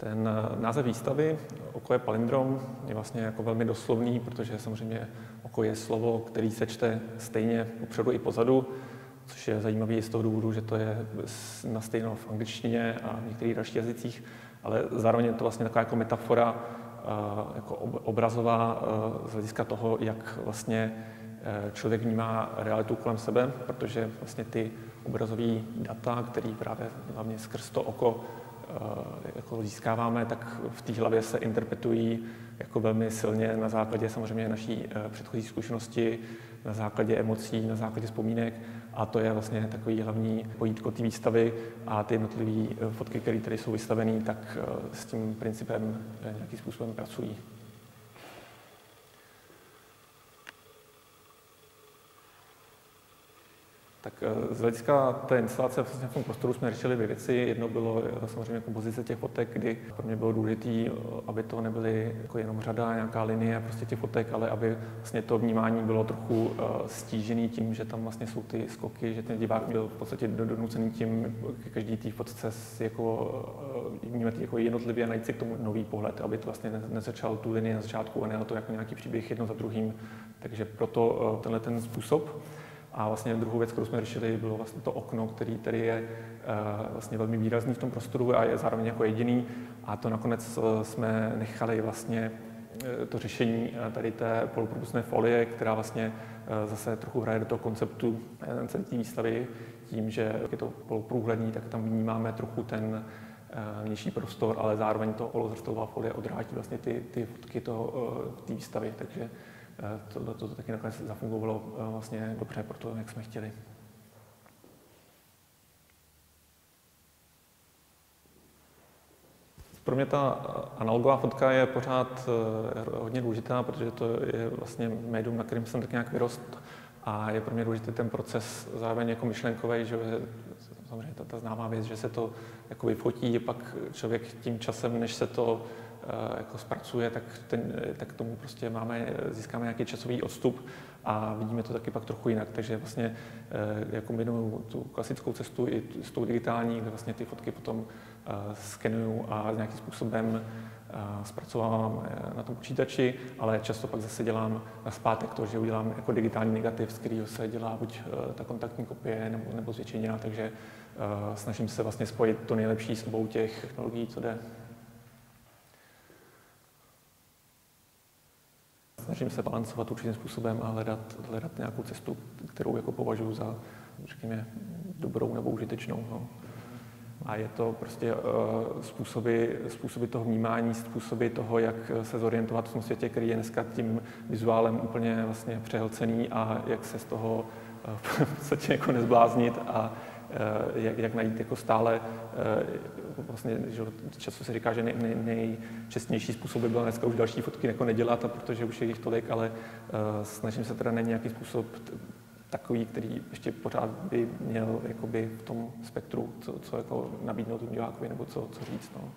Ten název výstavy Oko je palindrom je vlastně jako velmi doslovný, protože samozřejmě oko je slovo, který se čte stejně popředu i pozadu, což je zajímavé z toho důvodu, že to je nastejno v angličtině a v některých dalších jazycích, ale zároveň je to vlastně taková jako metafora, jako obrazová z hlediska toho, jak vlastně člověk vnímá realitu kolem sebe, protože vlastně ty obrazové data, které právě hlavně skrz to oko jako získáváme, tak v té hlavě se interpretují jako velmi silně na základě samozřejmě naší předchozí zkušenosti, na základě emocí, na základě vzpomínek, a to je vlastně takový hlavní pojítko té výstavy, a ty jednotlivé fotky, které tady jsou vystavené, tak s tím principem nějakým způsobem pracují. Tak z hlediska té instalace vlastně v tom prostoru jsme řešili dvě věci. Jedno bylo samozřejmě kompozice těch fotek, kdy pro mě bylo důležité, aby to nebyly jako jenom řada, nějaká linie prostě těch fotek, ale aby vlastně to vnímání bylo trochu stížený tím, že tam vlastně jsou ty skoky, že ten divák byl v podstatě donucený tím ke každý té fotce jako vnímat jako jednotlivě a najít si k tomu nový pohled, aby to vlastně nezačal tu linii na začátku a ne to jako nějaký příběh jedno za druhým. Takže proto tenhle ten způsob. A vlastně druhou věc, kterou jsme řešili, bylo vlastně to okno, který tady je vlastně velmi výrazný v tom prostoru a je zároveň jako jediný. A to nakonec jsme nechali vlastně to řešení tady té polopropustné folie, která vlastně zase trochu hraje do toho konceptu celé té výstavy. Tím, že je to poloprůhledný, tak tam vnímáme trochu ten vnější prostor, ale zároveň to polozrcadlová folie odráží vlastně ty fotky té výstavy. Takže to taky nakonec zafungovalo vlastně dobře pro to, jak jsme chtěli. Pro mě ta analogová fotka je pořád hodně důležitá, protože to je vlastně médium, na kterým jsem tak nějak vyrost, a je pro mě důležitý ten proces zároveň jako myšlenkový, že samozřejmě ta známá věc, že se to jako vyfotí, pak člověk tím časem, než se to jako zpracuje, tak tomu prostě získáme nějaký časový odstup a vidíme to taky pak trochu jinak. Takže vlastně kombinuju tu klasickou cestu i s tou digitální, kde vlastně ty fotky potom skenuju a nějakým způsobem zpracovávám na tom počítači, ale často pak zase dělám nazpátek to, že udělám jako digitální negativ, z kterého se dělá buď ta kontaktní kopie nebo zvětšeněná, takže snažím se vlastně spojit to nejlepší z obou těch technologií, co jde. Snažím se balancovat určitým způsobem a hledat nějakou cestu, kterou jako považuji za, řekněme, dobrou nebo užitečnou. No. A je to prostě způsoby toho vnímání, způsoby toho, jak se zorientovat v tom světě, který je dneska tím vizuálem úplně vlastně přehlcený, a jak se z toho v podstatě jako nezbláznit a jak najít jako stále, vlastně, že často se říká, že nejčestnější způsob by byl dneska už další fotky jako nedělat, protože už je jich tolik, ale snažím se teda na nějaký způsob takový, který ještě pořád by měl jakoby v tom spektru, co jako nabídnout tomu divákovi, nebo co říct. No.